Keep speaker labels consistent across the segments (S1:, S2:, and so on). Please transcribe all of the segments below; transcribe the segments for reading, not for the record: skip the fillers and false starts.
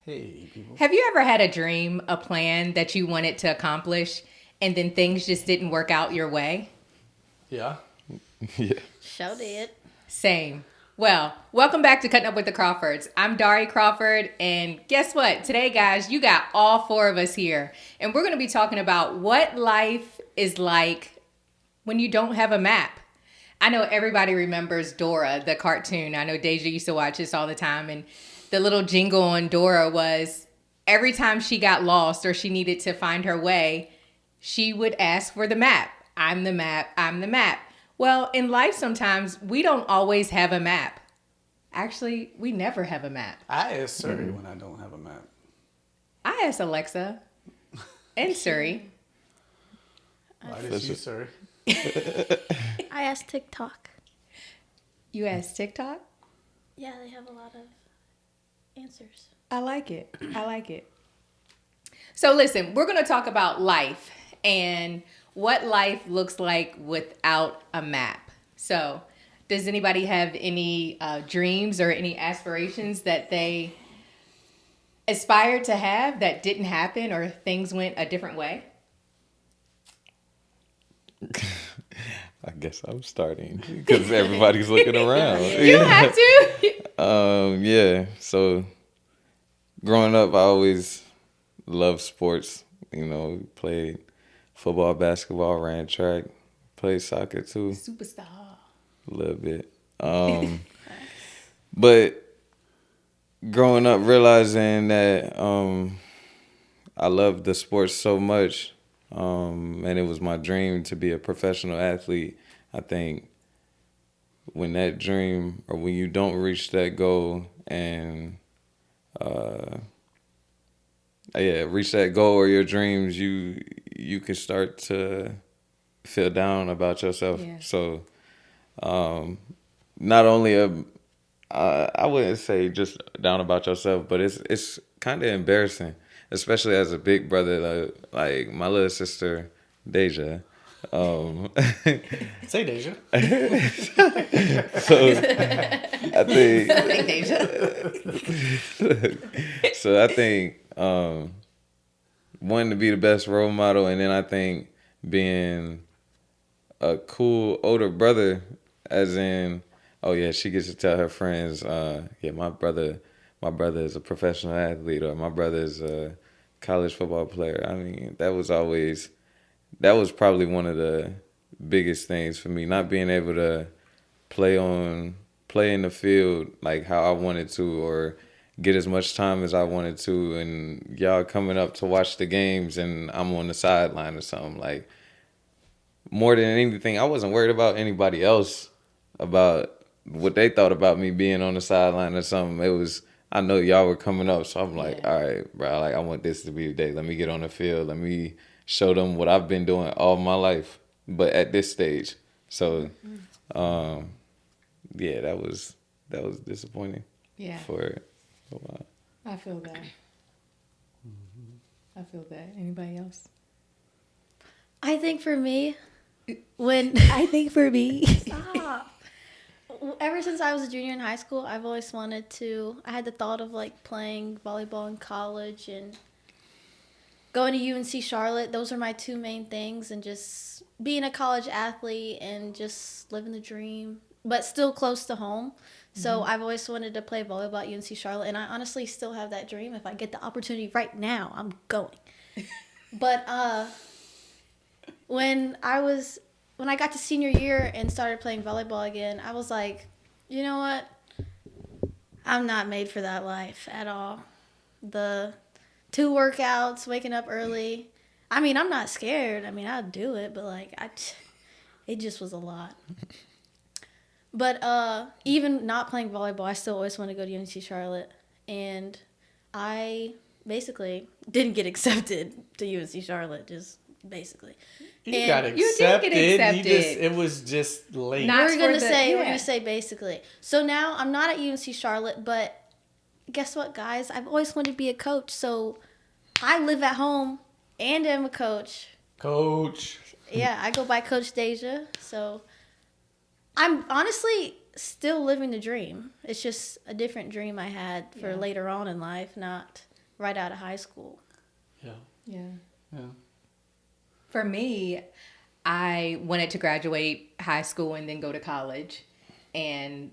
S1: Hey, people.
S2: Have you ever had a dream, a plan that you wanted to accomplish, and then things just didn't work out your way?
S1: Yeah.
S3: Yeah.
S4: Show did.
S2: Same. Well, welcome back to Cutting Up with the Crawfords. I'm Dari Crawford, and guess what? Today, guys, you got all four of us here, and we're going to be talking about what life is like when you don't have a map. I know everybody remembers Dora, the cartoon. I know Dasia used to watch this all the time, and the little jingle on Dora was every time she got lost or she needed to find her way, she would ask for the map. I'm the map. I'm the map. Well, in life, sometimes we don't always have a map. Actually, we never have a map.
S1: I ask Siri when I don't have a map.
S2: I asked Alexa and Siri.
S1: Why did she Siri?
S4: I asked TikTok.
S2: You asked TikTok?
S4: Yeah, they have a lot of answers.
S2: I like it. I like it. So listen, we're going to talk about life and what life looks like without a map. So does anybody have any dreams or any aspirations that they aspired to have that didn't happen or things went a different way?
S3: I guess I'm starting because everybody's looking around.
S2: You have to.
S3: Yeah. So growing up, I always loved sports. You know, played football, basketball, ran track, played soccer too,
S2: Superstar.
S3: a little bit. But growing up, realizing that I loved the sports so much, and it was my dream to be a professional athlete. I think when that dream, or when you don't reach that goal and reach that goal or your dreams, you can start to feel down about yourself.
S2: Yeah.
S3: So not only I wouldn't say just down about yourself, but it's kind of embarrassing, especially as a big brother. Like my little sister Dasia.
S1: Say Dasia.
S3: So I think
S2: Deja.
S3: so I think wanting to be the best role model, and then I think being a cool older brother, as in, oh yeah, she gets to tell her friends, yeah, my brother is a professional athlete, or my brother is a college football player. I mean, that was probably one of the biggest things for me, not being able to play in the field like how I wanted to, or get as much time as I wanted to, and y'all coming up to watch the games and I'm on the sideline or something. Like, more than anything, I wasn't worried about anybody else, about what they thought about me being on the sideline or something. It was, I know y'all were coming up, so I'm like, all right, bro, like I want this to be the day. Let me get on the field. Let me show them what I've been doing all my life, but at this stage. So, yeah, that was disappointing.
S2: Yeah.
S3: For a while.
S2: I feel that. I feel that. Anybody else?
S4: I think for me, stop. Ever since I was a junior in high school, I've always wanted to. I had the thought of like playing volleyball in college and going to UNC Charlotte. Those are my two main things, and just being a college athlete and just living the dream, but still close to home. So I've always wanted to play volleyball at UNC Charlotte, and I honestly still have that dream. If I get the opportunity right now, I'm going. But when I got to senior year and started playing volleyball again, I was like, you know what? I'm not made for that life at all. The 2 workouts, waking up early. I mean, I'm not scared. I mean, I'll do it, but like, it just was a lot. But even not playing volleyball, I still always want to go to UNC Charlotte. And I basically didn't get accepted to UNC Charlotte, just basically.
S1: You got accepted.
S2: You did get accepted.
S1: It was just late.
S2: Not
S4: We're gonna
S2: for the-
S4: say
S2: yeah.
S4: we're gonna say basically. So now I'm not at UNC Charlotte, but guess what, guys? I've always wanted to be a coach. So I live at home and am a coach.
S1: Coach.
S4: Yeah, I go by Coach Dasia. So I'm honestly still living the dream. It's just a different dream I had for later on in life, not right out of high school.
S1: Yeah.
S2: Yeah.
S1: Yeah.
S2: For me, I wanted to graduate high school and then go to college, and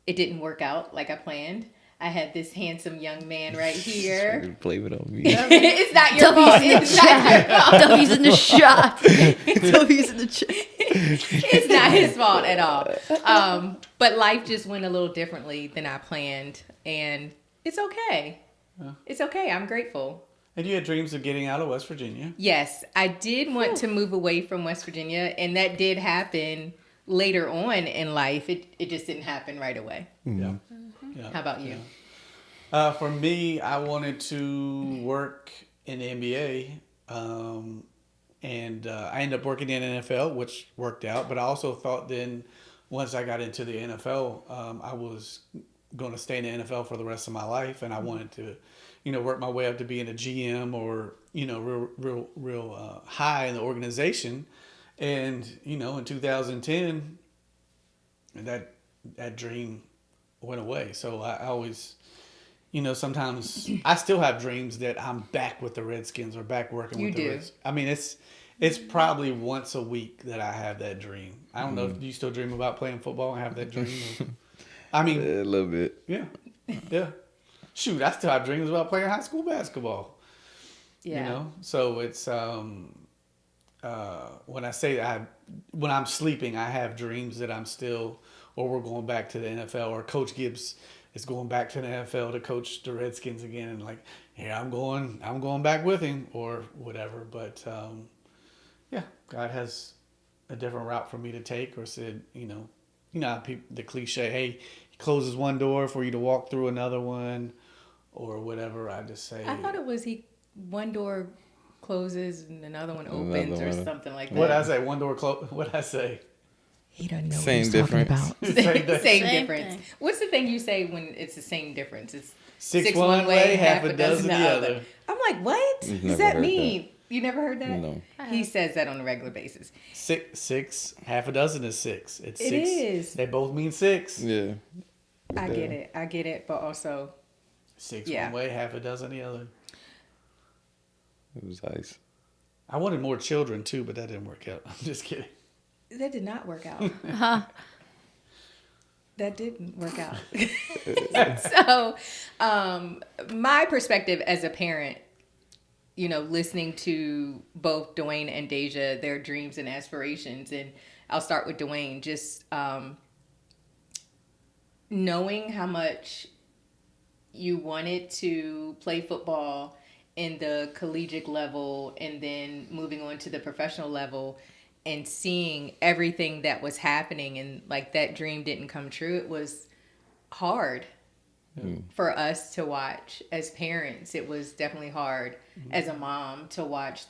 S2: it didn't work out like I planned. I had this handsome young man right here.
S3: Blame it on me.
S2: It's not your fault. It's not your fault.
S4: W's in the shot. W's in the chat.
S2: It's not his fault at all. But life just went a little differently than I planned, and it's okay.
S1: Yeah.
S2: It's okay. I'm grateful.
S1: And you had dreams of getting out of West Virginia.
S2: Yes, I did want to move away from West Virginia, and that did happen later on in life. It just didn't happen right away.
S1: Yeah. Yeah.
S2: How about you?
S1: For me, I wanted to work in the NBA, and I ended up working in the NFL, which worked out. But I also thought then, once I got into the NFL, I was going to stay in the NFL for the rest of my life, and I wanted to, work my way up to being a GM or real high in the organization. And in 2010, that dream went away. So I always, sometimes I still have dreams that I'm back with the Redskins or back working with the Redskins. I mean, it's probably once a week that I have that dream. I don't know if you still dream about playing football and have that dream. I mean,
S3: a little bit.
S1: Yeah. Yeah. Shoot, I still have dreams about playing high school basketball.
S2: Yeah.
S1: So it's when I say when I'm sleeping, I have dreams that I'm still, or we're going back to the NFL, or Coach Gibbs is going back to the NFL to coach the Redskins again, and like, yeah, I'm going back with him or whatever. But yeah, God has a different route for me to take, or said, how the cliche, hey, he closes one door for you to walk through another one, or whatever. I just say,
S2: I thought it was one door closes and another one opens or something like that.
S1: What I say? One door close. What I say?
S2: He doesn't know
S3: Same
S2: what he's
S3: difference.
S2: talking about.
S1: Same
S2: Same
S4: Same
S2: difference.
S4: thing.
S2: What's the thing you say when it's the same difference? It's
S1: Six one way, half a dozen the other.
S2: I'm like, what
S3: You've
S2: does
S3: never
S2: that
S3: heard
S2: mean? You never heard that?
S3: No.
S2: He says that on a regular basis.
S1: Six, half a dozen is six. It's
S2: It
S1: six.
S2: is.
S1: They both mean six.
S3: Yeah.
S2: I get it, but also
S1: Six
S2: Yeah.
S1: one way, half a dozen the other.
S3: It was ice.
S1: I wanted more children too, but that didn't work out. I'm just kidding.
S2: that did not work out. That didn't work out. So, my perspective as a parent, listening to both Dwayne and Dasia, their dreams and aspirations, and I'll start with Dwayne, just knowing how much you wanted to play football in the collegiate level and then moving on to the professional level, and seeing everything that was happening, and like that dream didn't come true. It was hard for us to watch as parents. It was definitely hard as a mom to watch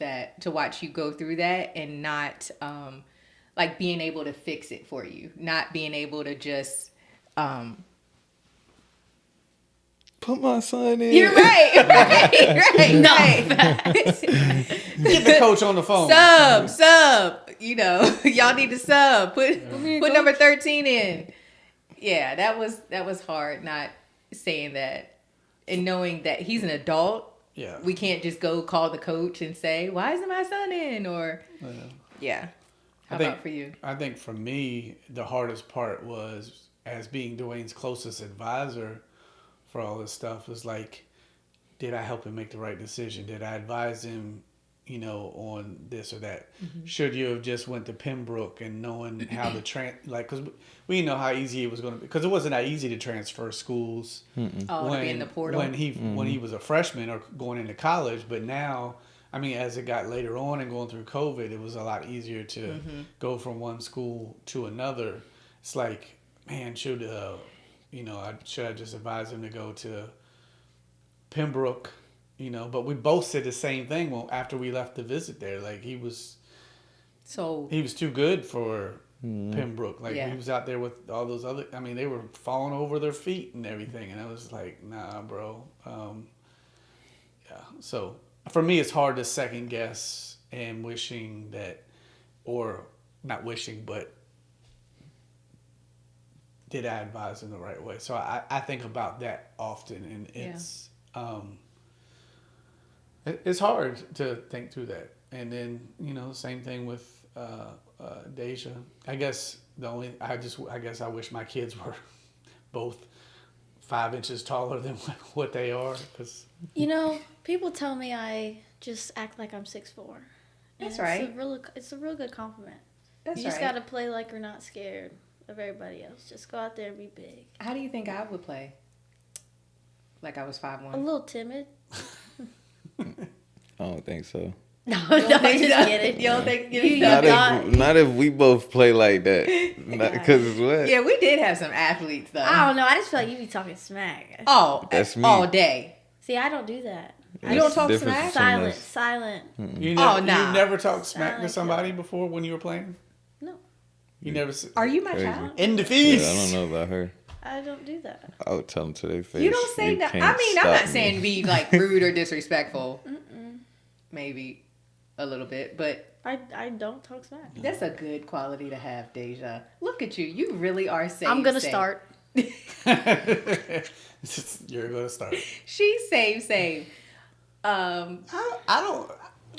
S2: you go through that, and not like being able to fix it for you, not being able to just
S3: Put my son in.
S2: you're right. No.
S1: Get the coach on the phone.
S2: Sub. Y'all need to sub. Put number 13 in. Yeah, that was hard not saying that, and knowing that he's an adult.
S1: Yeah.
S2: We can't just go call the coach and say, "Why isn't my son in?" Or yeah. How about for you?
S1: I think for me, the hardest part was, as being Dwayne's closest advisor for all this stuff, was like, did I help him make the right decision? Did I advise him, on this or that? Mm-hmm. Should you have just went to Pembroke and knowing how the because we know how easy it was going to be, because it wasn't that easy to transfer schools.
S2: To be in the portal
S1: when he was a freshman or going into college. But now, I mean, as it got later on and going through COVID, it was a lot easier to go from one school to another. It's like, man, should I just advise him to go to Pembroke? But we both said the same thing after we left the visit there. Like, he was too good for Pembroke. Like, he was out there with all those other. I mean, they were falling over their feet and everything, and I was like, nah, bro. Yeah. So for me, it's hard to second guess and wishing that, or not wishing, but did I advise in the right way? So I think about that often, and it's It's hard to think through that. And then, same thing with Dasia. I guess I guess I wish my kids were both 5 inches taller than what they are. Cause
S4: people tell me I just act like I'm 6'4".
S2: That's right.
S4: It's a real good compliment.
S2: That's
S4: you just
S2: right.
S4: got to play like you're not scared of everybody else. Just go out there and be big.
S2: How do you think I would play? Like I was 5'1"?
S4: A little timid.
S3: I don't think so.
S4: No, just kidding.
S2: You don't think?
S3: Not if we both play like that. Because what?
S2: Yeah, we did have some athletes though.
S4: I don't know. I just feel like you be talking smack.
S2: Oh,
S3: That's me.
S2: all day.
S4: See, I don't do that.
S2: You don't talk
S3: Difference
S2: smack?
S3: between
S4: Silent.
S3: us.
S1: You
S2: nah.
S1: never talked smack to
S4: Silent
S1: somebody
S4: killer.
S1: before when you were playing?
S4: No,
S1: You never.
S2: Are you my
S3: Crazy.
S2: child?
S1: In the
S3: Yeah,
S1: feast.
S3: I don't know about her.
S4: I don't do that.
S3: I would tell them to their face.
S2: You don't say that.
S3: can't
S2: I mean, I'm
S3: stop
S2: not
S3: me.
S2: saying be like rude or disrespectful. Maybe a little bit, but
S4: I don't talk smack.
S2: that's a good quality to have, Dasia. Look at you. You really are safe.
S4: I'm gonna start.
S1: You're gonna start.
S2: She's safe.
S1: I don't.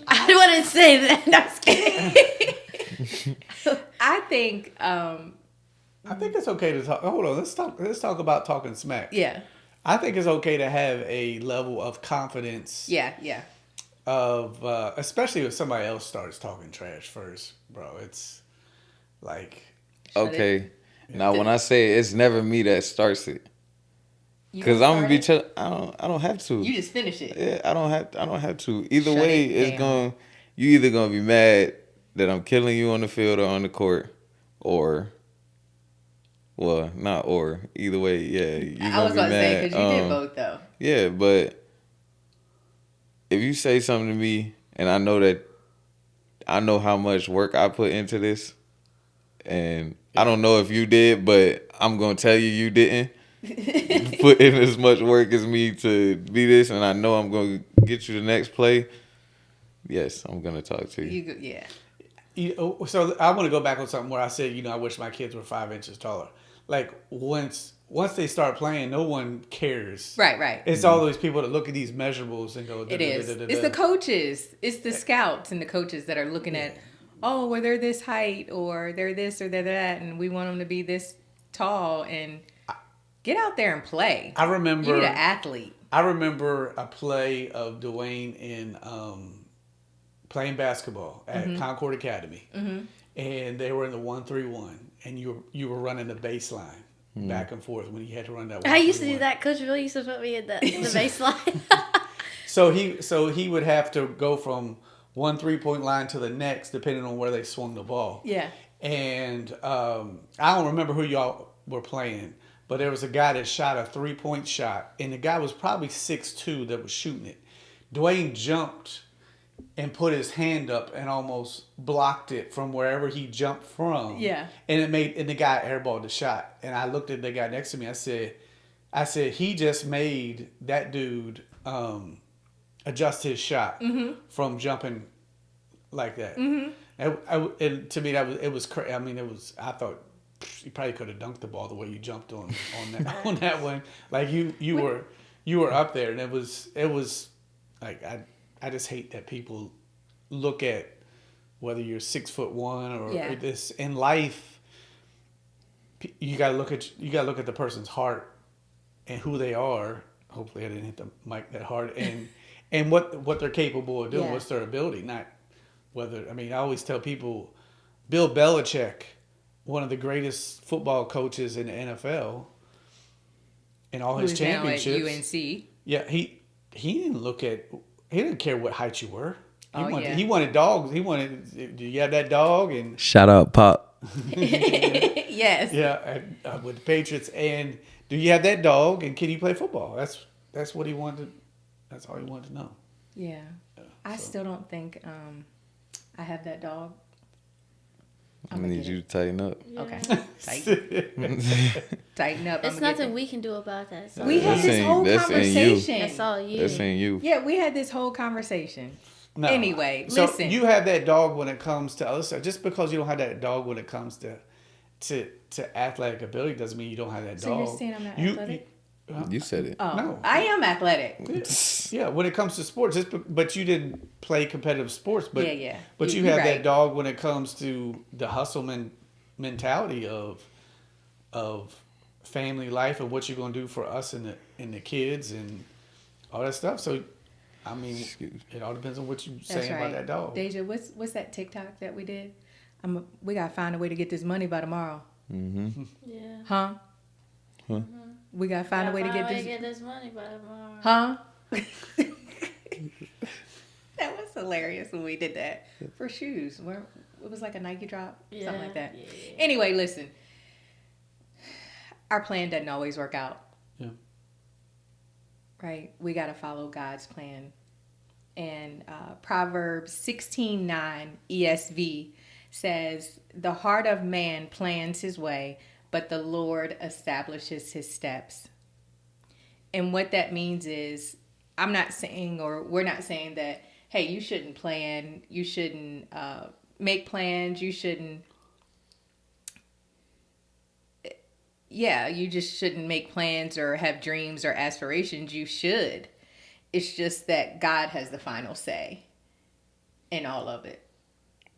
S4: I don't want to say that. No, I'm just kidding.
S2: I think,
S1: I think it's okay to talk. Hold on. Let's talk about talking smack.
S2: yeah.
S1: I think it's okay to have a level of confidence.
S2: Yeah.
S1: Of especially if somebody else starts talking trash first, bro. It's like
S3: Okay. Now, when I say it's never me that starts it,
S2: You
S3: because
S2: don't
S3: I'm gonna
S2: start
S3: be. I don't have to.
S2: it? You just finish it.
S3: Yeah, I don't have to. Either
S2: Shut
S3: way,
S2: it
S3: it's
S2: down.
S3: going. You either gonna be mad that I'm killing you on the field or on the court, or, well, not or. Either way, yeah, you
S2: I
S3: gonna
S2: was
S3: be
S2: about to say,
S3: mad.
S2: because you did both, though.
S3: Yeah, but if you say something to me and I know how much work I put into this, and I don't know if you did, but I'm gonna tell you didn't put in as much work as me to be this, and I know I'm gonna get you the next play. Yes, I'm gonna talk to you.
S2: Yeah.
S1: So I want to go back on something where I said, I wish my kids were 5 inches taller. Like once they start playing, no one cares.
S2: Right.
S1: It's all those people that look at these measurables and go.
S2: It is. It's the coaches. It's the scouts and the coaches that are looking at, oh, well, they're this height or they're this or they're that, and we want them to be this tall. And get out there and play.
S1: I remember.
S2: You're an athlete.
S1: I remember a play of Dwayne in playing basketball at Concord Academy, and they were in the 1-3-1, and you were running the baseline back and forth when you had to run that.
S4: I used to do that. Coach really used to put me in the baseline.
S1: So he would have to go from one 3-point line to the next, depending on where they swung the ball.
S2: Yeah.
S1: And I don't remember who y'all were playing, but there was a guy that shot a 3-point shot, and the guy was probably 6'2" that was shooting it. Dwayne jumped and put his hand up and almost blocked it from wherever he jumped from.
S2: Yeah.
S1: And the guy airballed the shot. And I looked at the guy next to me. I said, he just made that dude adjust his shot from jumping like that. And to me, it was crazy. I mean, I thought you probably could have dunked the ball the way you jumped on that one. Like you were up there, and it was like I just hate that people look at whether you're 6'1" or this in life. You gotta look at the person's heart and who they are. Hopefully, I didn't hit the mic that hard. And what they're capable of doing.
S2: Yeah.
S1: What's their ability? Not whether. I mean, I always tell people, Bill Belichick, one of the greatest football coaches in the NFL, and all his championships.
S2: Now at UNC.
S1: Yeah, he didn't care what height you were. He
S2: Yeah.
S1: wanted dogs. He wanted. Do you have that dog? And
S3: Shout out, Pop.
S2: Yes.
S1: yeah, with the Patriots. And do you have that dog? And can you play football? That's what he wanted. That's all he wanted to know.
S2: Yeah. I still don't think I have that dog.
S3: I need you to tighten up.
S4: Yeah.
S2: Okay. Tighten up.
S4: It's nothing we can do about that. So.
S2: We had
S3: That's
S2: this
S3: in-
S2: whole
S3: that's in you.
S2: conversation.
S4: That's all you.
S3: That's in you.
S2: Yeah, we had this whole conversation.
S1: No.
S2: Anyway,
S1: So
S2: listen.
S1: you have that dog when it comes to other. Just because you don't have that dog when it comes to athletic ability doesn't mean you don't have that
S2: So
S1: dog.
S2: you're saying I'm not athletic?
S3: You said it.
S2: Oh,
S1: No.
S2: I am athletic.
S1: Yeah, when it comes to sports, but you didn't play competitive sports. But
S2: Yeah.
S1: But you
S2: You're
S1: have
S2: right.
S1: that dog when it comes to the hustle mentality of family life and what you're gonna do for us and the kids and all that stuff. So, I mean, it all depends on what you saying about that dog.
S2: Dasia, what's that TikTok that we did? We gotta find a way to get this money by tomorrow.
S3: Mm-hmm.
S4: Yeah.
S2: Huh?
S3: Huh?
S2: We gotta find a way to
S4: get this money by tomorrow.
S2: Huh? That was hilarious when we did that for shoes. It was like a Nike drop, something like that.
S4: Yeah.
S2: Anyway, listen. Our plan doesn't always work out.
S1: Yeah.
S2: Right? We got to follow God's plan. And Proverbs 16:9 ESV says, "The heart of man plans his way, but the Lord establishes his steps." And what that means is, I'm not saying, or we're not saying that, hey, you shouldn't plan, you shouldn't make plans, you shouldn't, you just shouldn't make plans or have dreams or aspirations. You should. It's just that God has the final say in all of it.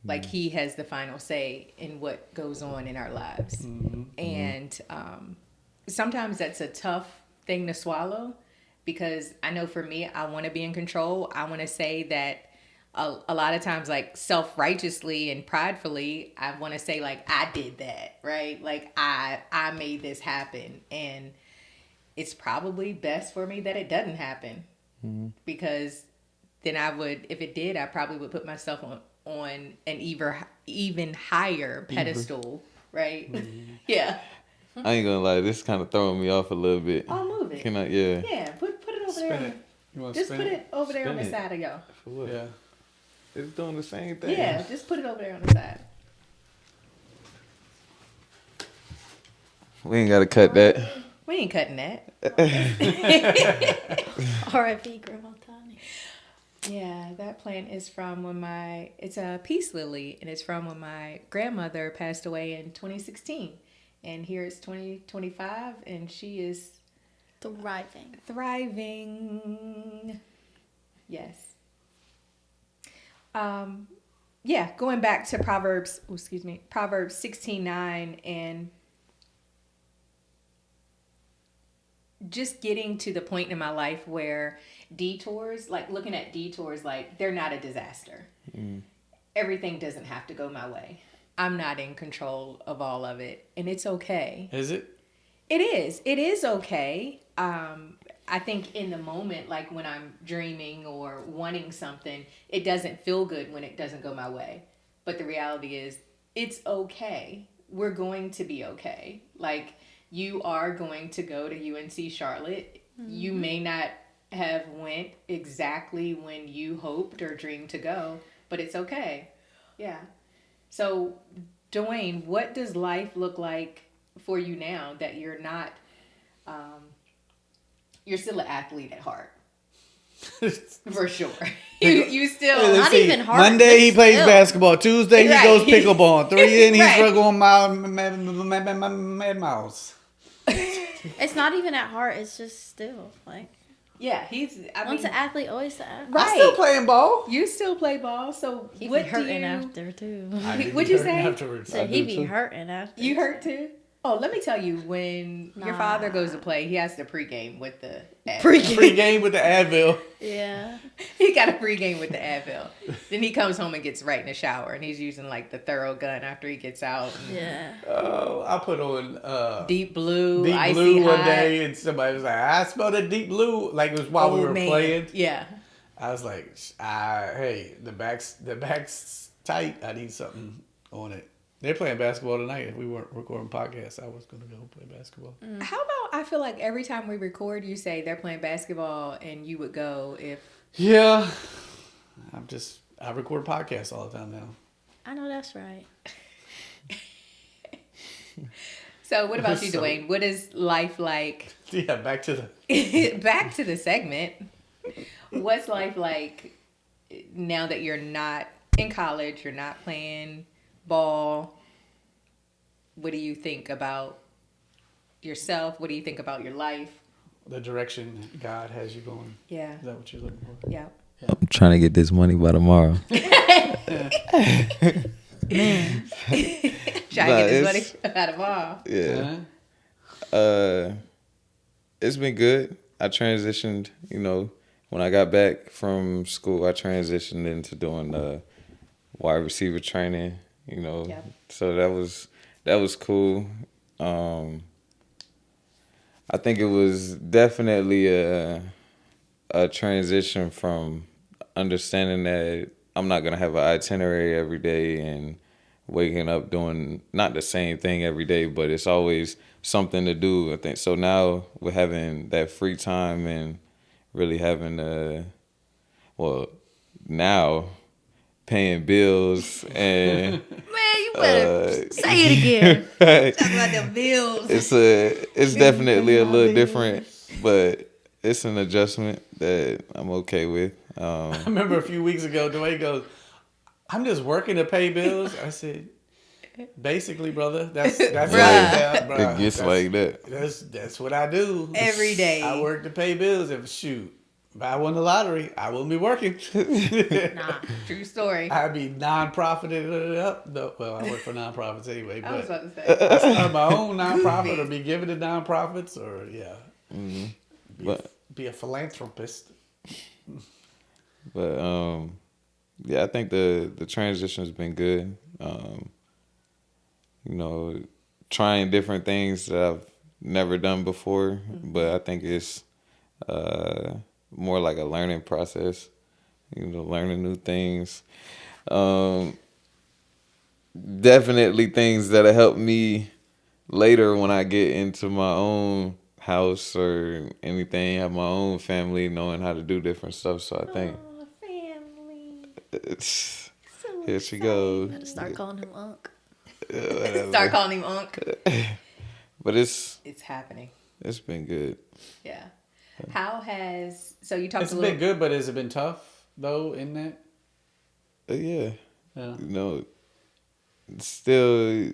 S2: Like he has the final say in what goes on in our lives.
S1: Mm-hmm.
S2: And sometimes that's a tough thing to swallow, because I know for me, I want to be in control. I want to say that a lot of times, like self-righteously and pridefully, I want to say like I did that, right? Like I made this happen, and it's probably best for me that it doesn't happen, because then if it did, I probably would put myself on an even higher pedestal, right?
S1: Mm-hmm.
S2: Yeah.
S3: I ain't gonna lie, this is kind of throwing me off a little bit.
S2: I'll move it.
S3: Can I? Yeah.
S2: Yeah, put it over
S1: Spin
S2: there.
S1: it. You want to
S2: Just
S1: spin
S2: put
S1: it?
S2: it over there on the
S3: Spin it.
S2: side of y'all.
S3: For what?
S1: Yeah.
S3: It's doing the same thing.
S2: Yeah, just put it over there on the side.
S3: We ain't gotta cut that.
S2: We ain't cutting that.
S4: R.I.P. Grandma Tony.
S2: Yeah, that plant is from it's a peace lily, and it's from when my grandmother passed away in 2016. And here it's 2025, and she is thriving. Yes. Going back to Proverbs 16:9, and just getting to the point in my life where detours, like looking at detours, like they're not a disaster. Everything doesn't have to go my way. I'm not in control of all of it, and it's okay.
S1: Is it?
S2: It is. It is okay. I think in the moment, like when I'm dreaming or wanting something, it doesn't feel good when it doesn't go my way. But the reality is, it's okay. We're going to be okay. Like, you are going to go to UNC Charlotte. Mm-hmm. You may not have went exactly when you hoped or dreamed to go, but it's okay. Yeah. So, Dwayne, what does life look like for you now that you're not, you're still an athlete at heart? For sure. You still
S4: Not even hard.
S1: Monday he plays
S4: still.
S1: basketball. Tuesday
S2: Right.
S1: he goes pickleball. 3 in he's
S2: Right.
S1: going mad mouse.
S4: It's not even at heart. It's just still like
S2: yeah,
S4: once an athlete, always the athlete.
S2: Right.
S1: I'm still playing ball.
S2: You still play ball, so
S4: He
S2: what
S4: be
S2: do
S4: hurting
S2: you?
S4: after too.
S2: What'd you say?
S1: Afterwards.
S4: So he be hurting after.
S2: You hurt too? Oh, let me tell you, when your
S4: Nah.
S2: father goes to play, he has to pregame with the Advil.
S1: Pre-game with the Advil.
S4: Yeah.
S2: He got a pregame with the Advil. Then he comes home and gets right in the shower, and he's using like the Thorough gun after he gets out.
S4: Yeah.
S1: Oh, I put on
S2: Deep blue,
S1: Deep
S2: icy
S1: Blue
S2: hot.
S1: one day, and somebody was like, "I smelled a Deep Blue." Like it was while we
S2: Oh,
S1: were
S2: man.
S1: playing.
S2: Yeah.
S1: I was like, "Hey, the back's tight. I need something on it." They're playing basketball tonight. If we weren't recording podcasts, I was going to go play basketball.
S2: How about, I feel like every time we record, you say they're playing basketball, and you would go if...
S1: Yeah. I record podcasts all the time now.
S4: I know that's right.
S2: So what about you,
S1: So-
S2: Dwayne? What is life like?
S1: Yeah, back to the...
S2: Back to the segment. What's life like now that you're not in college, you're not playing ball? What do you think about yourself? What do you think about your life?
S1: the direction God has you going.
S2: Yeah.
S1: Is that what you're looking for?
S2: Yeah.
S3: I'm trying to get this money by tomorrow.
S4: Man.
S2: Try to get this money out of all.
S3: Yeah.
S1: Uh-huh.
S3: It's been good. I transitioned, when I got back from school, I transitioned into doing wide receiver training,
S2: Yep.
S3: So that was cool. I think it was definitely a transition from understanding that I'm not gonna have an itinerary every day and waking up doing not the same thing every day, but it's always something to do. I think so. Now we're having that free time and really having now paying bills and
S4: Man, you better say it again. Talk about them bills.
S3: it's definitely a little different, but it's an adjustment that I'm okay with.
S1: I remember a few weeks ago, Dwayne goes, "I'm just working to pay bills." I said, "Basically, brother, that's
S4: Bruh.
S1: like that, bro.
S3: It gets like that.
S1: That's what I do
S2: Every day.
S1: I work to pay bills. If I won the lottery, I wouldn't be working.
S4: Nah.
S2: True story.
S1: I'd be non-profited it up. No, well, I work for nonprofits anyway,
S2: I was
S1: but
S2: about to say.
S1: I start my own nonprofit or be given to nonprofits or be a philanthropist.
S3: But I think the transition's been good. Trying different things that I've never done before, but I think it's more like a learning process. Learning new things. Definitely things that'll help me later when I get into my own house or anything, have my own family, knowing how to do different stuff. So I think
S4: Family.
S3: here she goes.
S4: Better start calling him Unc.
S2: Start calling him Unc.
S3: But it's
S2: happening.
S3: It's been good.
S2: Yeah. So you talked
S1: It's
S2: a little.
S1: been good, but has it been tough though in that?
S3: Yeah.
S1: Yeah.
S3: Still,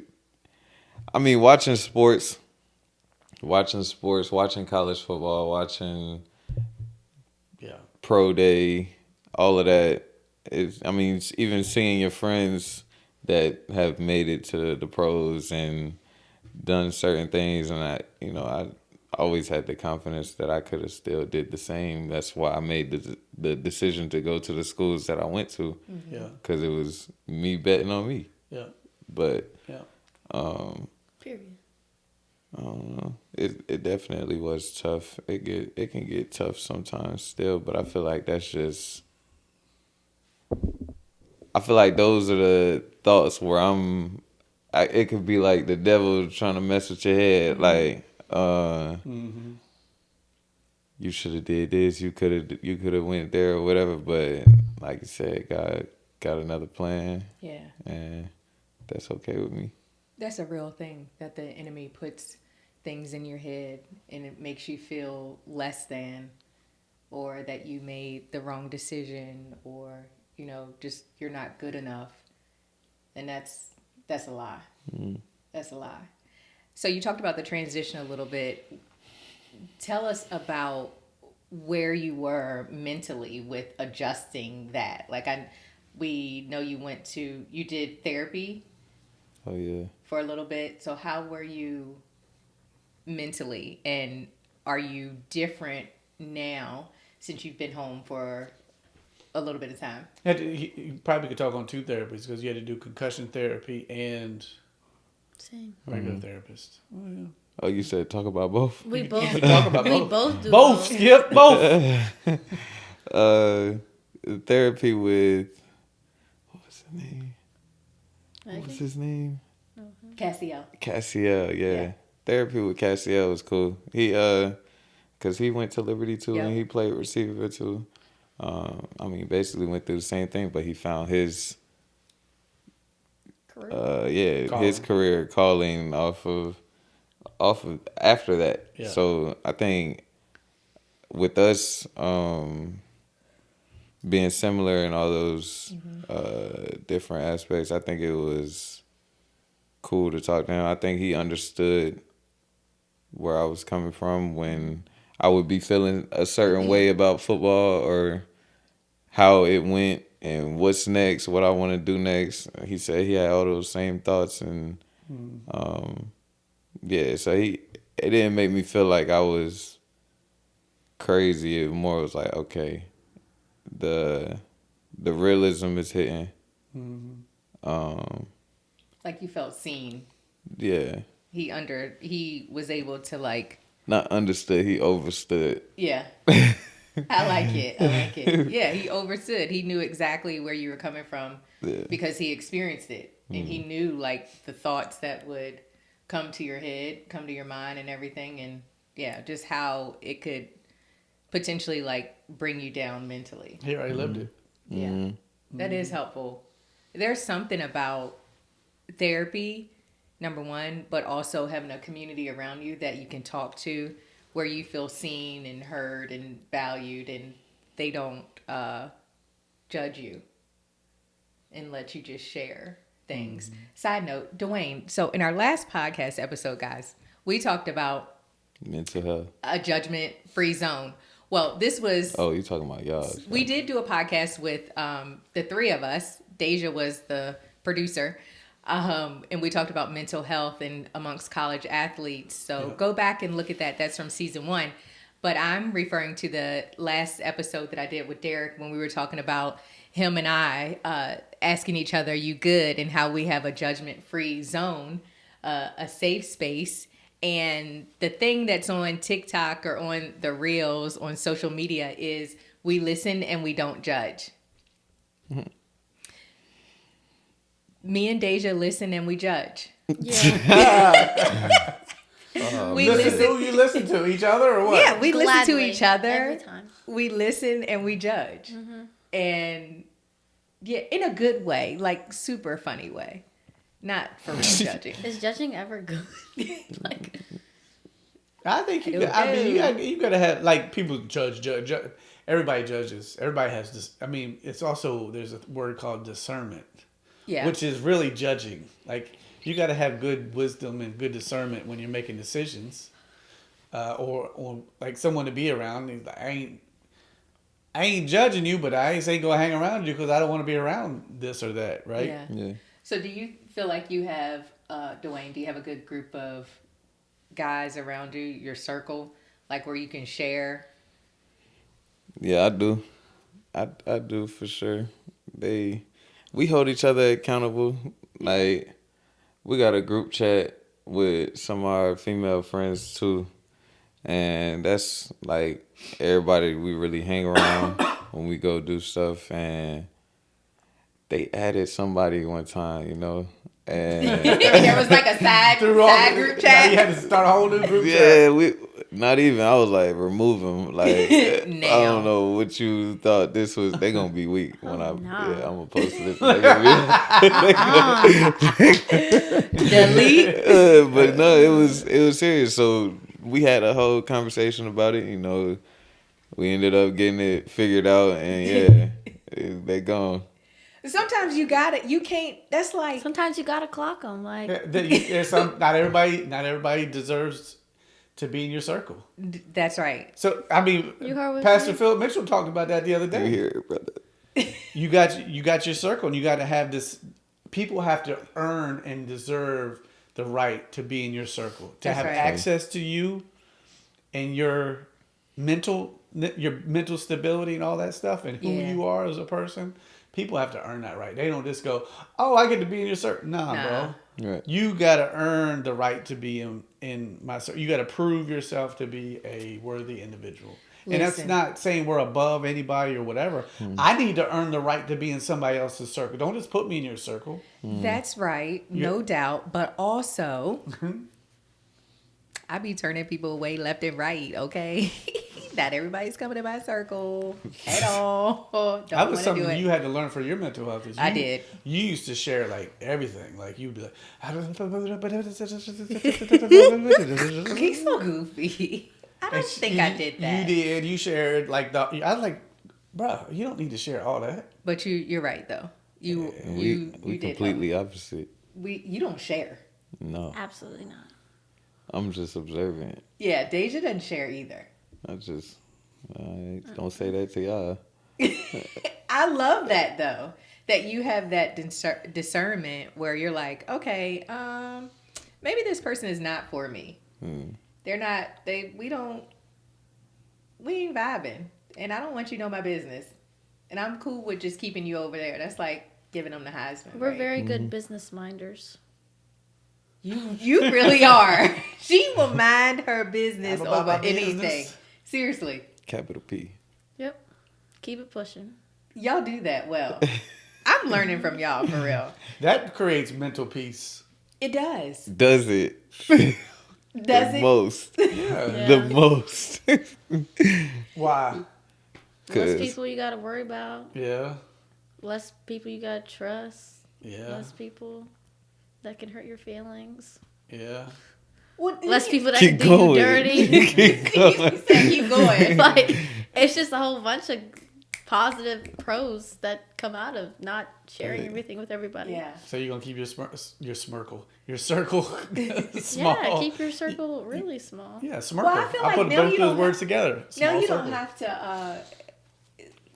S3: I mean, watching sports, watching college football, watching pro day, all of that. Even seeing your friends that have made it to the pros and done certain things, and I always had the confidence that I could have still did the same. That's why I made the decision to go to the schools that I went to.
S1: Yeah.
S3: Because it was me betting on me.
S1: Yeah.
S3: But
S4: Period.
S3: I don't know. It definitely was tough. It can get tough sometimes still, but I feel like that's just. I feel like those are the thoughts where it could be like the devil trying to mess with your head, like. You should have did this. You could have went there or whatever. But like you said, God got another plan.
S2: Yeah.
S3: And that's okay with me.
S2: That's a real thing, that the enemy puts things in your head and it makes you feel less than, or that you made the wrong decision, or just you're not good enough. And that's a lie. That's a lie. So you talked about the transition a little bit. Tell us about where you were mentally with adjusting that. Like we know you did therapy.
S3: Oh yeah.
S2: For a little bit. So how were you mentally, and are you different now since you've been home for a little bit of time?
S1: You probably could talk on two therapies because you had to do concussion therapy and regular therapist. Oh yeah.
S3: Oh, you said talk about both?
S4: We both
S1: Talk about
S4: we
S1: both.
S4: both do
S1: Both. Skip both.
S3: Therapy with what was his name?
S4: Okay.
S3: What was his name?
S2: Cassiel,
S3: yeah. Therapy with Cassiel was cool. He cause he went to Liberty too, and he played receiver too. Basically went through the same thing, but he found his his career calling off of after that.
S1: Yeah.
S3: So I think with us being similar in all those different aspects, I think it was cool to talk to him. I think he understood where I was coming from when I would be feeling a certain way about football or how it went and what's next, what I want to do next. He said he had all those same thoughts, and so it didn't make me feel like I was crazy. It more was like, okay, the realism is hitting.
S2: Like you felt seen.
S3: Yeah.
S2: He was able to like.
S3: Not understood, he overstood.
S2: Yeah. I like it. Yeah, he overstood. He knew exactly where you were coming from because he experienced it. And he knew like the thoughts that would come to your head, come to your mind and everything. And yeah, just how it could potentially like bring you down mentally.
S1: He already lived it.
S2: Yeah. That is helpful. There's something about therapy, number one, but also having a community around you that you can talk to where you feel seen and heard and valued, and they don't judge you and let you just share things. Side note, Dwayne, so in our last podcast episode, guys, we talked about
S3: mental health,
S2: a judgment-free zone. Well, this was...
S3: Oh, you talking about y'all.
S2: We did do a podcast with the three of us. Dasia was the producer. And we talked about mental health and amongst college athletes. So go back and look at that. That's from season 1. But I'm referring to the last episode that I did with Derrick when we were talking about him and I asking each other, "You good?" and how we have a judgment-free zone, a safe space. And the thing that's on TikTok or on the reels on social media is we listen and we don't judge. Me and Dasia listen and we judge.
S4: Yeah.
S2: We
S1: listen. Who you listen to? Each other or what?
S2: Yeah, we listen to
S4: Gladly,
S2: each other.
S4: every time.
S2: We listen and we judge. And yeah, in a good way, like super funny way. Not for real judging.
S4: Is judging ever good?
S2: Like,
S1: I think you.
S2: It'll
S1: I mean,
S2: do.
S1: you gotta have like people judge. Everybody judges. Everybody has this. I mean, it's also there's a word called discernment, which is really judging. Like you got to have good wisdom and good discernment when you're making decisions, or like someone to be around. He's like, I ain't judging you, but I ain't gonna hang around you because I don't want to be around this or that, right?
S2: Yeah. So do you feel like you have, Dwayne, do you have a good group of guys around you, your circle, like where you can share?
S3: Yeah, I do. I do for sure. We hold each other accountable. Like we got a group chat with some of our female friends too. And that's like everybody we really hang around when we go do stuff. And they added somebody one time, you know. And
S2: There was like a side group chat.
S1: You had to start a whole new group chat.
S3: Yeah, not even. I was like, remove them. Like, I don't know what you thought this was. They gonna be weak when I'm gonna post it.
S2: Delete.
S3: But no, it was serious. So we had a whole conversation about it. You know, we ended up getting it figured out, and they gone.
S2: Sometimes you got it. You can't. That's like
S4: Sometimes you gotta clock them. Like
S1: not everybody deserves to be in your circle.
S2: That's right.
S1: So I mean, Pastor Philip Mitchell talked about that the other day.
S3: You hear it, brother.
S1: You got your circle, and you got to have this. People have to earn and deserve the right to be in your circle, to have access to you, and your mental stability and all that stuff, and who you are as a person. People have to earn that right. They don't just go, "Oh, I get to be in your circle." Nah, bro.
S3: Right.
S1: You got to earn the right to be in my circle. You got to prove yourself to be a worthy individual. And that's not saying we're above anybody or whatever. I need to earn the right to be in somebody else's circle. Don't just put me in your circle.
S2: That's right. No doubt. But also, I be turning people away left and right, okay? Not everybody's coming to my circle at all.
S1: That was something you had to learn for your mental health.
S2: I did.
S1: You used to share like everything. Like you'd be like,
S2: he's so goofy. I don't think I did that.
S1: You did. You shared like I was like, bro, you don't need to share all that.
S2: But you're right though. You
S3: we
S2: did
S3: completely opposite.
S2: You don't share.
S3: No,
S4: absolutely not.
S3: I'm just observant.
S2: Yeah, Dasia doesn't share either.
S3: I don't say that to y'all.
S2: I love that though. That you have that discernment where you're like, okay, maybe this person is not for me. They're not. We ain't vibing, and I don't want you to know my business. And I'm cool with just keeping you over there. That's like giving them the Heisman.
S4: We're
S2: right?
S4: very good business minders.
S2: You really are. She will mind her business
S1: I'm about
S2: over
S1: my
S2: anything.
S1: business.
S2: Seriously.
S3: Capital P.
S4: Yep. Keep it pushing.
S2: Y'all do that well. I'm learning from y'all for real.
S1: That creates mental peace.
S2: It does.
S3: Does it?
S2: Does
S3: the
S2: it?
S3: most.
S4: Yeah.
S3: The most.
S1: Why?
S4: Less people you got to worry about.
S1: Yeah.
S4: Less people you got to trust.
S1: Yeah.
S4: Less people that can hurt your feelings.
S1: Yeah.
S4: Less people that
S3: Keep
S4: can do
S3: going.
S4: you dirty.
S3: Keep going.
S2: You said keep going.
S4: Like, it's just a whole bunch of positive pros that come out of not sharing everything with everybody.
S2: Yeah.
S1: So you're gonna keep your circle small.
S4: Yeah, keep your circle really small.
S1: Yeah, smirkle.
S2: Well, I feel like
S1: put
S2: now
S1: both
S2: you
S1: those
S2: don't
S1: words
S2: have-
S1: together.
S2: No,
S1: Small
S2: you
S1: circle.
S2: don't have to.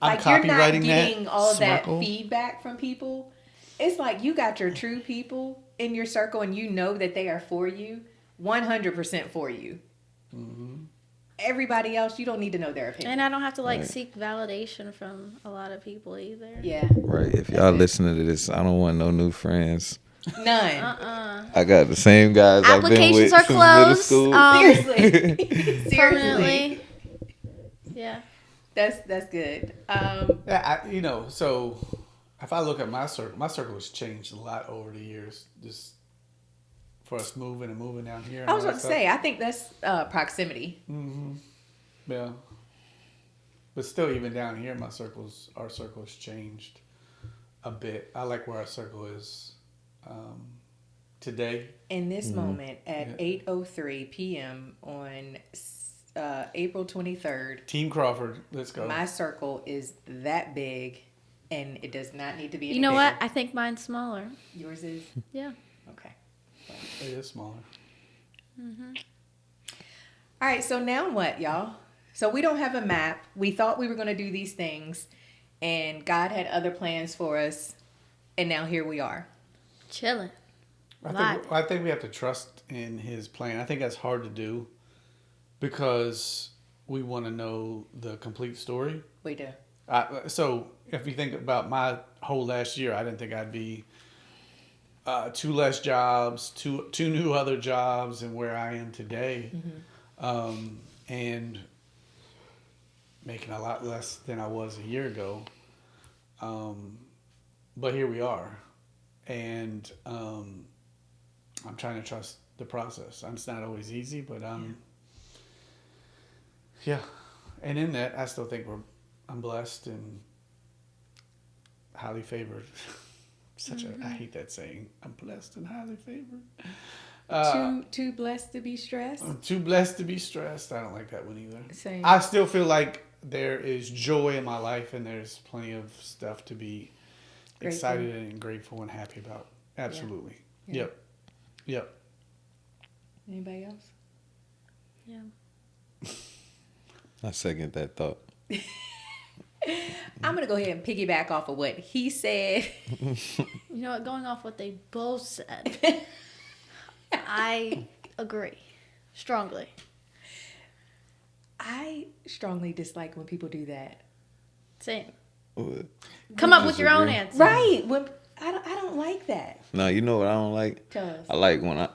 S1: I'm
S2: Like you're not
S1: copywriting
S2: getting
S1: that.
S2: all of that
S1: Smirkle.
S2: feedback from people. It's like you got your true people in your circle, and you know that they are for you, 100% for you.
S1: Mm-hmm.
S2: Everybody else, you don't need to know their opinion.
S4: And I don't have to
S3: Right.
S4: seek validation from a lot of people either.
S2: Yeah,
S3: Right. If y'all listening to this, I don't want no new friends.
S2: none.
S3: I got the same guys I've been
S4: Applications
S3: with
S4: are
S3: since middle
S4: closed.
S3: school.
S2: Seriously, seriously,
S4: Permanently. Yeah.
S2: that's good.
S1: Yeah, so if I look at my circle has changed a lot over the years. Just for us moving down here. And
S2: I was
S1: all
S2: about to
S1: that
S2: say, I think that's proximity.
S1: Mm-hmm. Yeah. But still, even down here, our circle has changed a bit. I like where our circle is today.
S2: In this moment at 8:03 p.m. on April 23rd,
S1: Team Crawford, let's go.
S2: my circle is that big, and it does not need to be.
S4: You
S2: any
S4: know what?
S2: bigger.
S4: I think mine's smaller.
S2: Yours is
S4: Yeah.
S2: okay.
S1: It is smaller.
S2: All right. So now what, y'all? So we don't have a map. We thought we were going to do these things, and God had other plans for us, and now here we are.
S4: Chilling.
S1: I think we have to trust in His plan. I think that's hard to do because we want to know the complete story.
S2: We do.
S1: So if you think about my whole last year, I didn't think I'd be 2 less jobs, two new other jobs, and where I am today, and making a lot less than I was a year ago. But here we are, and I'm trying to trust the process. It's not always easy, but yeah. And in that, I still think I'm blessed and highly favored. I hate that saying. I'm blessed and highly favored.
S2: Too blessed to be stressed.
S1: I'm too blessed to be stressed. I don't like that one either.
S2: Same.
S1: I still feel like there is joy in my life and there's plenty of stuff to be excited and grateful and happy about. Absolutely.
S2: Yeah.
S1: Yep.
S2: Anybody else?
S4: Yeah.
S3: I second that thought.
S2: I'm gonna go ahead and piggyback off of what he said.
S4: You know what? Going off what they both said, I agree strongly.
S2: I strongly dislike when people do that.
S4: Same.
S3: What?
S4: Come up with your own
S3: Disagree.
S4: answer.
S2: Right. When I don't like that.
S3: No, you know what I don't like?
S2: Tell us.
S3: I like when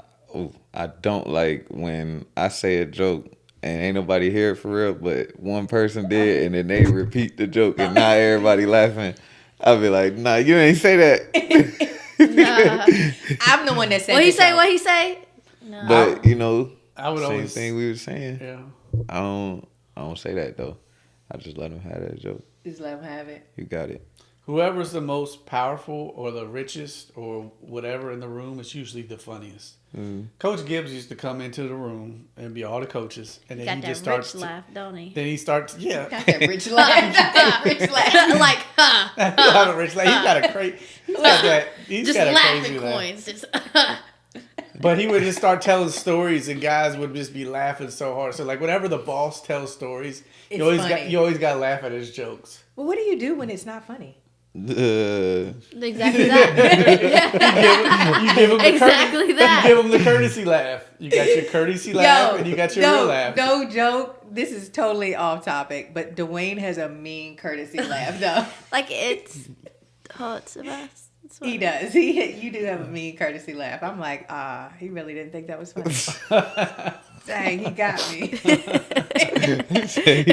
S3: I don't like when I say a joke and ain't nobody hear it for real, but one person did and then they repeat the joke and now everybody laughing. I'll be like, nah, you ain't say that.
S2: I'm the one that said
S4: What he
S2: the
S4: say?
S2: joke.
S4: What he say? No.
S3: But you know,
S1: I would
S3: same
S1: always
S3: thing we were saying.
S1: Yeah.
S3: I don't say that though. I just let them have that joke.
S2: Just let him have it.
S3: You got it.
S1: Whoever's the most powerful or the richest or whatever in the room is usually the funniest. Coach Gibbs used to come into the room and be all the coaches, and then
S4: Got
S1: he
S4: that
S1: just starts.
S4: rich laugh, don't he?
S1: Then he starts, yeah.
S2: Got that rich laugh. Rich laugh.
S4: Like, huh?
S1: He's got a crazy. He's got that. He's
S4: Just
S1: got a
S4: laughing
S1: crazy laugh.
S4: coins. Just
S1: But But he would just start telling stories, and guys would just be laughing so hard. So like whenever the boss tells stories,
S2: It's
S1: you always got to laugh at his jokes.
S2: Well, what do you do when it's not funny?
S4: Exactly that.
S1: You give him the
S4: Exactly that.
S1: You give him the courtesy laugh. You got your courtesy laugh, and you got your real laugh.
S2: No joke. This is totally off topic, but Dwayne has a mean courtesy laugh, though.
S4: Like it's the best.
S2: He does. You do have a mean courtesy laugh. I'm like, he really didn't think that was funny. Dang, he got me.
S3: He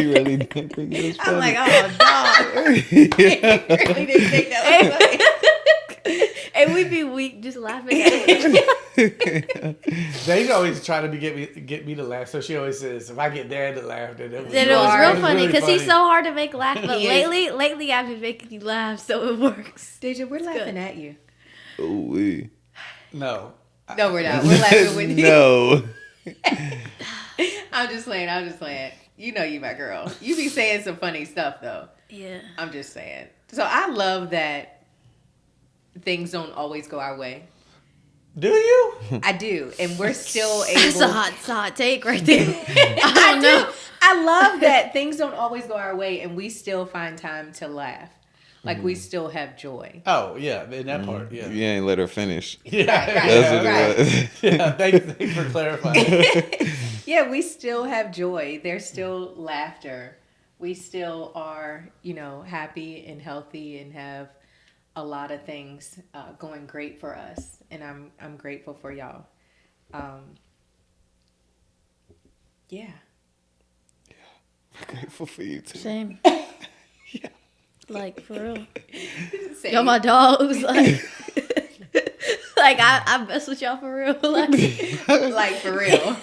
S3: really didn't think it was funny.
S2: I'm like, oh, dog. He really didn't think that was funny.
S4: And we'd be weak just laughing at it.
S1: They always try to get me to laugh. So she always says, if I get Dad to laugh, then it was
S4: real funny because he's so hard to make laugh. But
S2: He
S4: lately I've been making you laugh, so it works.
S2: Deja, we're laughing at you.
S3: Ooh-wee.
S1: No.
S2: No, we're not. We're laughing with you.
S3: No.
S2: I'm just playing. You know you my girl. You be saying some funny stuff, though.
S4: Yeah.
S2: I'm just saying. So I love that things don't always go our way.
S1: Do you?
S2: I do. And we're still able.
S4: That's a hot take right there.
S2: I do. I love that things don't always go our way and we still find time to laugh. Like we still have joy.
S1: Oh, yeah. In that part, yeah.
S3: You ain't let her finish.
S1: Yeah.
S3: That's what it was.
S1: Yeah, thanks for clarifying.
S2: Yeah, we still have joy. There's still laughter. We still are, happy and healthy and have a lot of things going great for us. And I'm grateful for y'all. Yeah.
S3: I'm grateful for you too.
S4: Same.
S3: Yeah.
S4: Like for real.
S2: Same.
S4: Yo, my dogs. Like I mess with y'all for real.
S2: Like for real.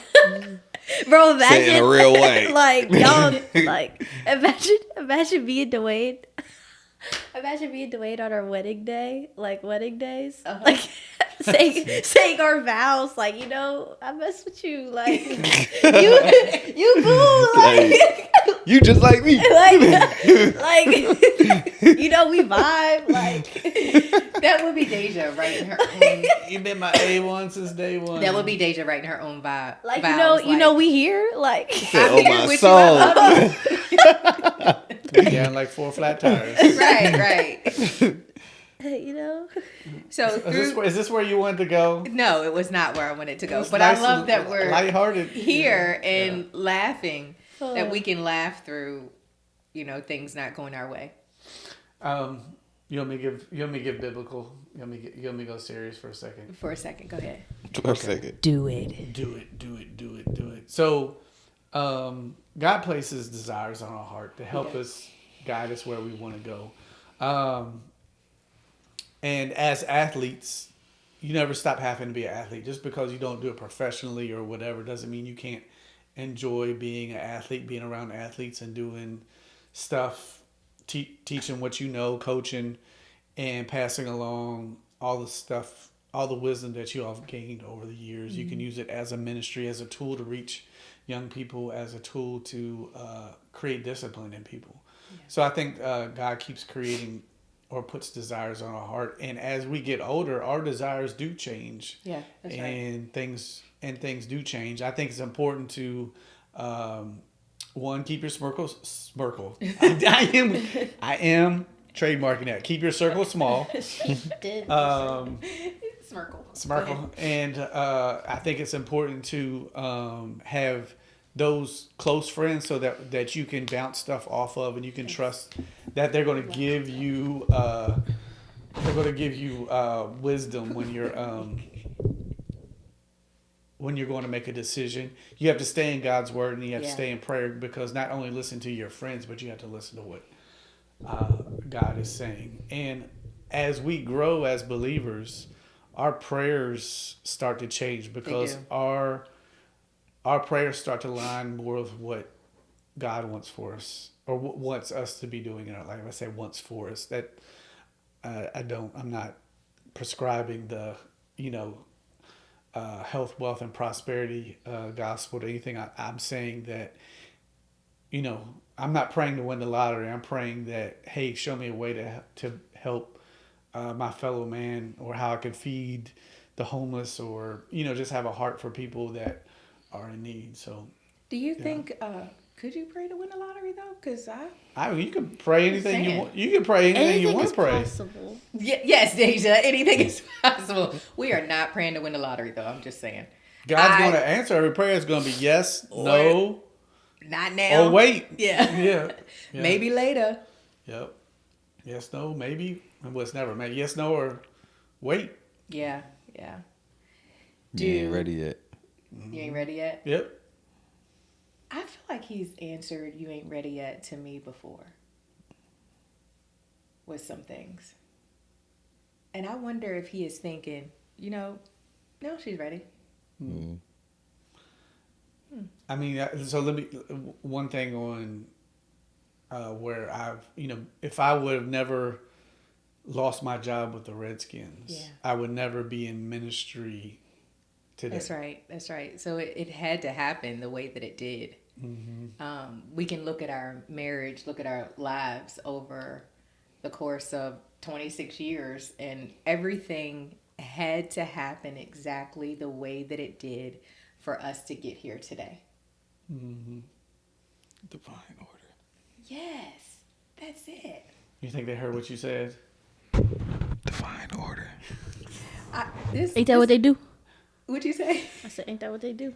S4: Bro, imagine
S3: Say it in a real way.
S4: Like y'all, like imagine being Dwayne. Imagine being Dwayne on our wedding day, like wedding days, like saying our vows, like I mess with you, like you cool, like
S3: you just like me,
S4: like we vibe, like
S2: that would be Dasia writing her own.
S1: You've been my A1 since day one.
S2: That would be Dasia writing her own vibe.
S4: like
S2: vows,
S4: we here, like
S3: oh my
S2: with
S3: soul.
S1: Yeah, like 4 flat tires.
S2: Right. So
S1: Is this where you wanted to go?
S2: No, it was not where I wanted to go. But
S1: Nice
S2: I love
S1: and
S2: that we're
S1: lighthearted
S2: here and laughing. That we can laugh through, things not going our way.
S1: You want me to give biblical? You want me to go serious for a second?
S2: For a second, go ahead.
S3: For a second.
S2: Do it.
S1: Do it. So, God places desires on our heart to help us, guide us where we want to go. And as athletes, you never stop having to be an athlete. Just because you don't do it professionally or whatever doesn't mean you can't enjoy being an athlete, being around athletes and doing stuff, teaching what you know, coaching, and passing along all the stuff, all the wisdom that you have gained over the years. Mm-hmm. You can use it as a ministry, as a tool to reach young people, as a tool to create discipline in people. Yeah. So I think God keeps creating or puts desires on our heart, and as we get older, our desires do change.
S2: Yeah, that's
S1: right. Things do change. I think it's important to one, keep your smirkle. I am trademarking that. Keep your circle small.
S4: She did.
S2: Smirkle.
S1: And I think it's important to have those close friends so that you can bounce stuff off of, and you can trust that they're going to give you wisdom when you're going to make a decision. You have to stay in God's word, and you have to stay in prayer, because not only listen to your friends, but you have to listen to what God is saying. And as we grow as believers, our prayers start to change, because our prayers start to line more with what God wants for us, or wants us to be doing in our life. I say wants for us. That I'm not prescribing the health, wealth, and prosperity gospel to anything. I'm saying that I'm not praying to win the lottery. I'm praying that, hey, show me a way to help my fellow man, or how I can feed the homeless, or just have a heart for people that are in need. So
S2: Do you think? Could you pray to win the lottery though? Because
S1: you can pray anything you
S2: saying.
S1: want. You can pray anything you want to pray.
S4: Possible.
S2: Yes, Dasia, anything is possible. We are not praying to win the lottery though. I'm just saying.
S1: God's going to answer every prayer. It's going to be yes, no,
S2: Not now.
S1: or wait.
S2: Yeah.
S1: Yeah.
S2: Maybe later.
S1: Yep. Yes, no, maybe. Well, it's never maybe. Yes, no, or wait.
S2: Yeah.
S3: You ain't ready yet.
S2: You ain't ready yet?
S1: Yep.
S2: I feel like he's answered "you ain't ready yet" to me before with some things. And I wonder if he is thinking, no, she's ready.
S3: Mm.
S1: I mean, so let me, one thing on where I've, if I would have never lost my job with the Redskins, I would never be in ministry today.
S2: That's right. So it had to happen the way that it did. Mm-hmm. We can look at our marriage, look at our lives over the course of 26 years, and everything had to happen exactly the way that it did for us to get here today.
S1: Mm-hmm.
S3: Divine order.
S2: Yes, that's it.
S1: You think they heard what you said?
S3: Divine order.
S4: Ain't that what they do?
S2: What'd you say?
S4: I said, ain't that what they do?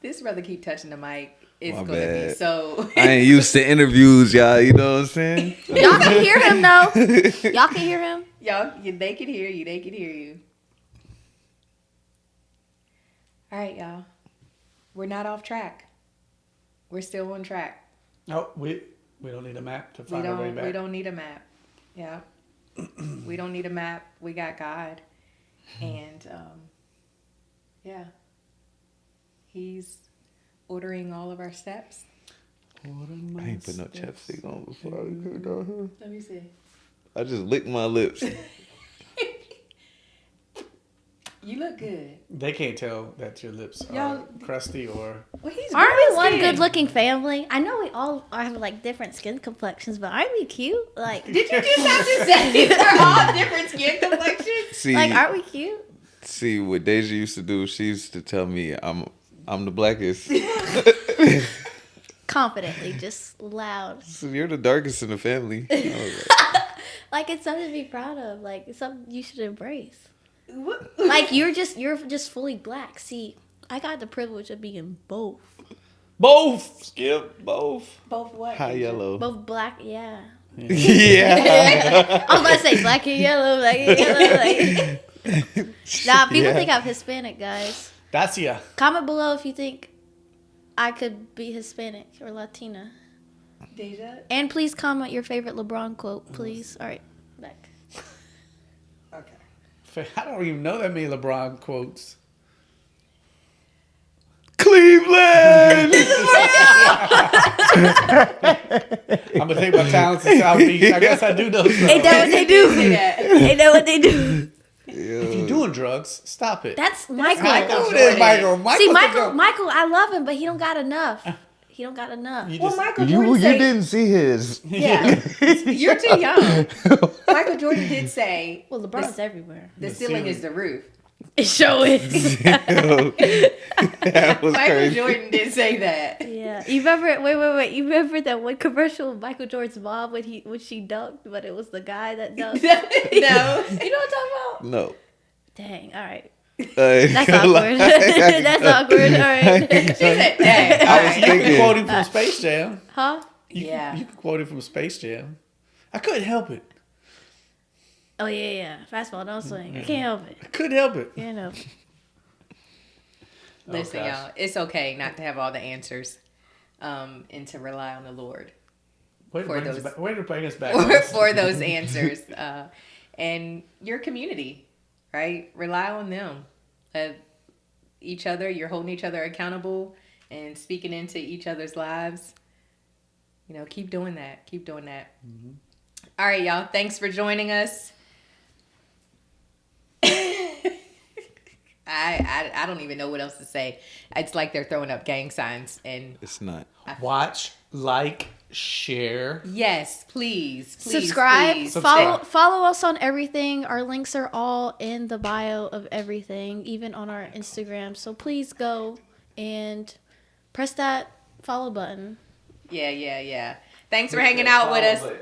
S2: This brother keep touching the mic. It's
S3: My
S2: going to be
S3: bad.
S2: so...
S3: I ain't used to interviews, y'all. You know what I'm saying?
S4: Y'all can hear him, though. Y'all can hear him.
S2: Y'all, they can hear you. They can hear you. All right, y'all. We're not off track. We're still on track.
S1: No, we don't need a map to find our way back.
S2: We don't need a map. Yeah. We don't need a map. We got God. And, yeah. He's ordering all of our steps.
S3: I ain't put no chapstick on before I go down here.
S2: Let me see.
S3: I just licked my lips.
S2: You look good.
S1: They can't tell that your lips are
S2: Y'all-
S1: crusty or...
S2: Well, he's
S4: Aren't we
S2: brown
S4: one
S2: skin.
S4: good-looking family? I know we all have like different skin complexions, but aren't we cute? Like,
S2: Did you just have to say they're all different skin complexions?
S3: See,
S4: aren't we cute?
S3: see what Dasia used to do. She used to tell me I'm the blackest.
S4: Confidently, just loud.
S3: So you're the darkest in the family. I was
S4: Like, it's something to be proud of. Like, it's something you should embrace.
S2: What?
S4: Like, you're just fully black. See, I got the privilege of being both.
S1: Both!
S3: Skip both.
S2: Both what?
S3: High yellow.
S4: Both black, yeah.
S3: Yeah.
S4: I was about to say black and yellow, black and yellow. Like. Nah, people think I'm Hispanic, guys.
S1: Dasia.
S4: Comment below if you think I could be Hispanic or Latina.
S2: Dasia?
S4: And please comment your favorite LeBron quote, please. All right, back.
S2: Okay.
S1: I don't even know that many LeBron quotes.
S3: Cleveland.
S1: I'm going to take my talents to South Beach. I guess I do know something.
S4: Ain't that what they do?
S2: Say that.
S4: Ain't that what they do?
S1: If you're doing drugs, stop it.
S4: That's Michael.
S1: Who is Michael?
S4: See,
S1: Michael's
S4: Michael, I love him, but he don't got enough. He don't got enough.
S1: You
S2: Well,
S1: just,
S2: Michael
S3: You
S2: Jordan say,
S3: didn't see his.
S2: Yeah. You're too young. Michael Jordan did say
S4: Well, LeBron's everywhere.
S2: the ceiling is the roof.
S4: It sure is.
S3: That was
S2: Michael
S3: crazy.
S2: Jordan did say that.
S4: Yeah. You remember? Wait. You remember that one commercial with Michael Jordan's mom when she dunked, but it was the guy that dunked.
S2: No.
S4: You know what I'm talking about?
S3: No.
S4: Dang. All right.
S3: That's
S4: awkward. That's awkward. All right.
S2: She said, dang.
S3: I was
S2: Alright.
S1: you can
S3: thinking.
S1: quote him from Space Jam.
S4: Huh?
S2: Yeah.
S1: You can quote him from Space Jam. I couldn't help it.
S4: Oh yeah. Fastball, don't swing. I can't help it.
S1: I couldn't help it.
S4: Can't help it.
S2: Listen,
S1: gosh.
S2: y'all, it's okay not to have all the answers, and to rely on the Lord
S1: Way to
S2: For
S1: bring us
S2: those-
S1: back. Way to bring us back.
S2: for those answers, and your community, right? Rely on them, each other. You're holding each other accountable and speaking into each other's lives. You know, keep doing that. Keep doing that.
S1: Mm-hmm.
S2: All right, y'all. Thanks for joining us. I don't even know what else to say. It's like they're throwing up gang signs and
S3: It's not.
S1: Watch, like, share.
S2: Yes, please.
S4: Subscribe.
S2: Please.
S4: Follow us on everything. Our links are all in the bio of everything, even on our Instagram. So please go and press that follow button.
S2: Yeah. Thanks for hanging out with us.